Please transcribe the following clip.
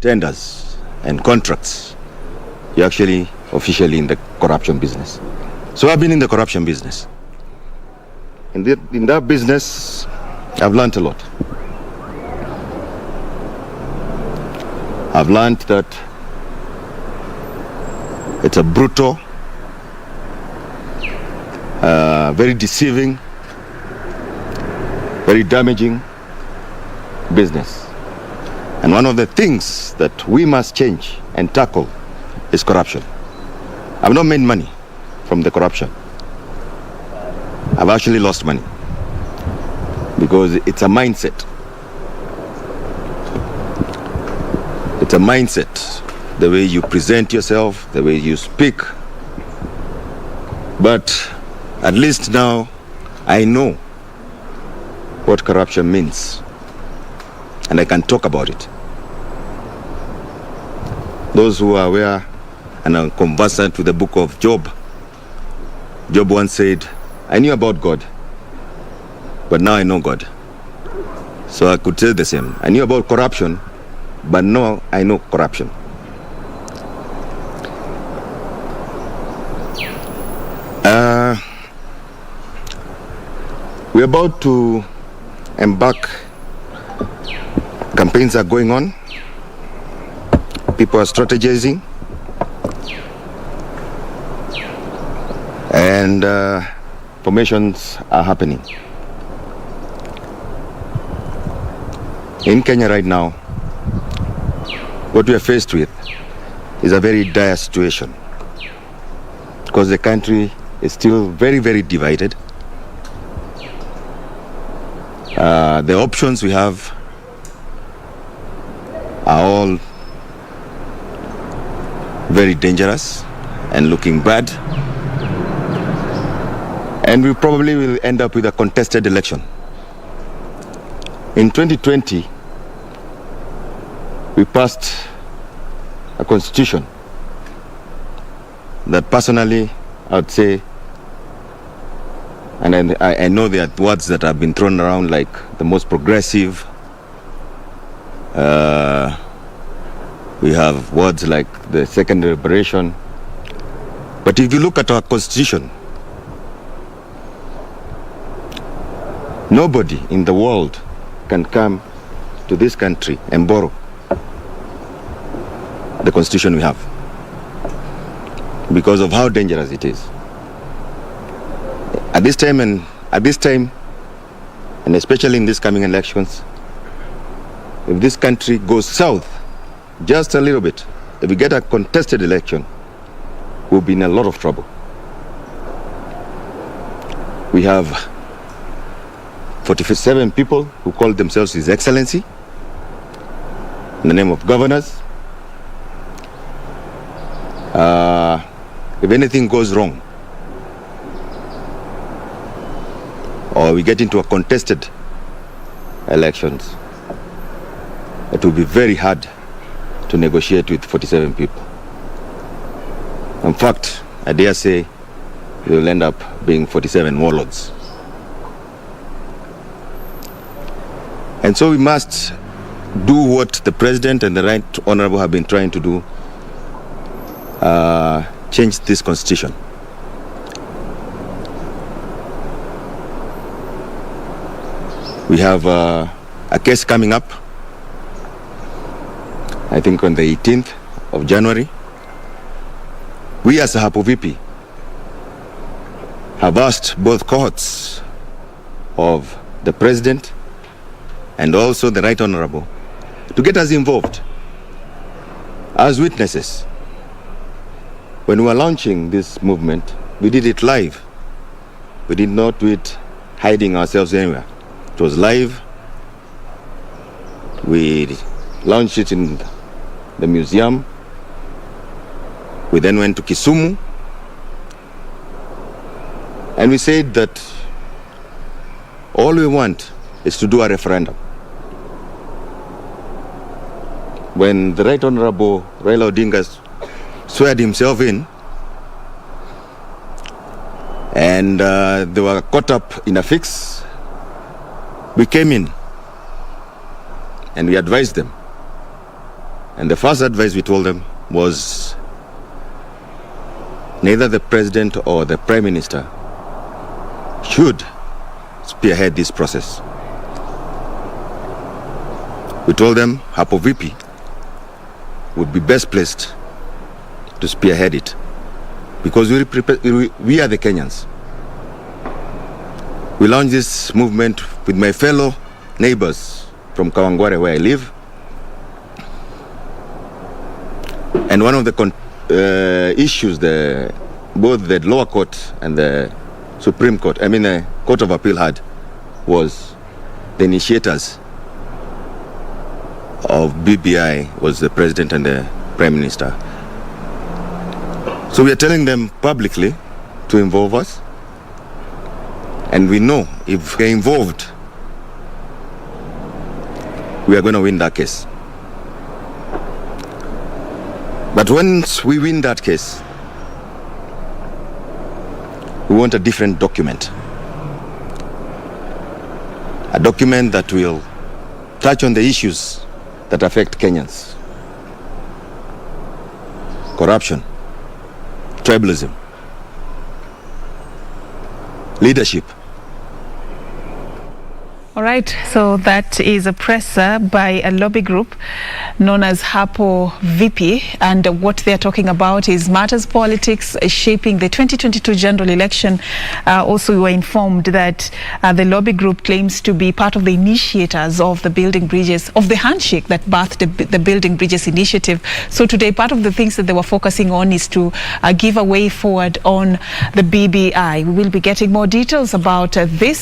tenders and contracts, you're actually officially in the corruption business. So I've been in the corruption business. In that business, I've learned a lot. I've learned that it's a brutal, very deceiving, very damaging business. And one of the things that we must change and tackle is corruption. I've not made money from the corruption. I've actually lost money because it's a mindset. It's a mindset, the way you present yourself, the way you speak. But at least now I know what corruption means, and I can talk about it. Those who are aware and are conversant with the book of Job, Job once said, I knew about God, but now I know God. So I could say the same. I knew about corruption, but now I know corruption. We're about to embark. Campaigns are going on. People are strategizing. And formations are happening. In Kenya right now, what we are faced with is a very dire situation because the country is still very, very divided. The options we have are all very dangerous and looking bad. And we probably will end up with a contested election. In 2020, we passed a constitution that personally I would say, and I know there are words that have been thrown around like the most progressive. We have words like the second liberation. But if you look at our constitution, nobody in the world can come to this country and borrow the constitution we have because of how dangerous it is. At this time, and especially in these coming elections, if this country goes south just a little bit, if we get a contested election, we'll be in a lot of trouble. We have 47 people who call themselves His Excellency in the name of governors. If anything goes wrong, or we get into a contested elections, it will be very hard to negotiate with 47 people. In fact, I dare say we will end up being 47 warlords. And so we must do what the President and the Right Honorable have been trying to do, change this constitution. We have a case coming up, I think on the 18th of January. We as a Hapo Vipi have asked both courts of the President and also the Right Honorable to get us involved as witnesses. When we were launching this movement, we did it live. We did not do it hiding ourselves anywhere. It was live. We launched it in the museum. We then went to Kisumu. And we said that all we want is to do a referendum. When the Right Honorable Raila Odinga sweared himself in, and they were caught up in a fix, we came in and we advised them And the first advice we told them was neither the president or the prime minister should spearhead this process. We told them Hapo Vipi would be best placed to spearhead it because we are the Kenyans. We launched this movement with my fellow neighbors from Kawangware, where I live. And one of the issues both the lower court and the Supreme Court, the Court of Appeal had, was the initiators of BBI was the president and the prime minister. So we are telling them publicly to involve us. And we know if we're involved, we are going to win that case. But once we win that case, we want a different document. A document that will touch on the issues that affect Kenyans. Corruption, tribalism, leadership. All right, so that is a presser by a lobby group known as Hapo Vipi, and what they're talking about is matters politics shaping the 2022 general election. Also, we were informed that the lobby group claims to be part of the initiators of the Building Bridges, of the handshake that birthed the Building Bridges initiative. So today, part of the things that they were focusing on is to give a way forward on the BBI. We will be getting more details about this.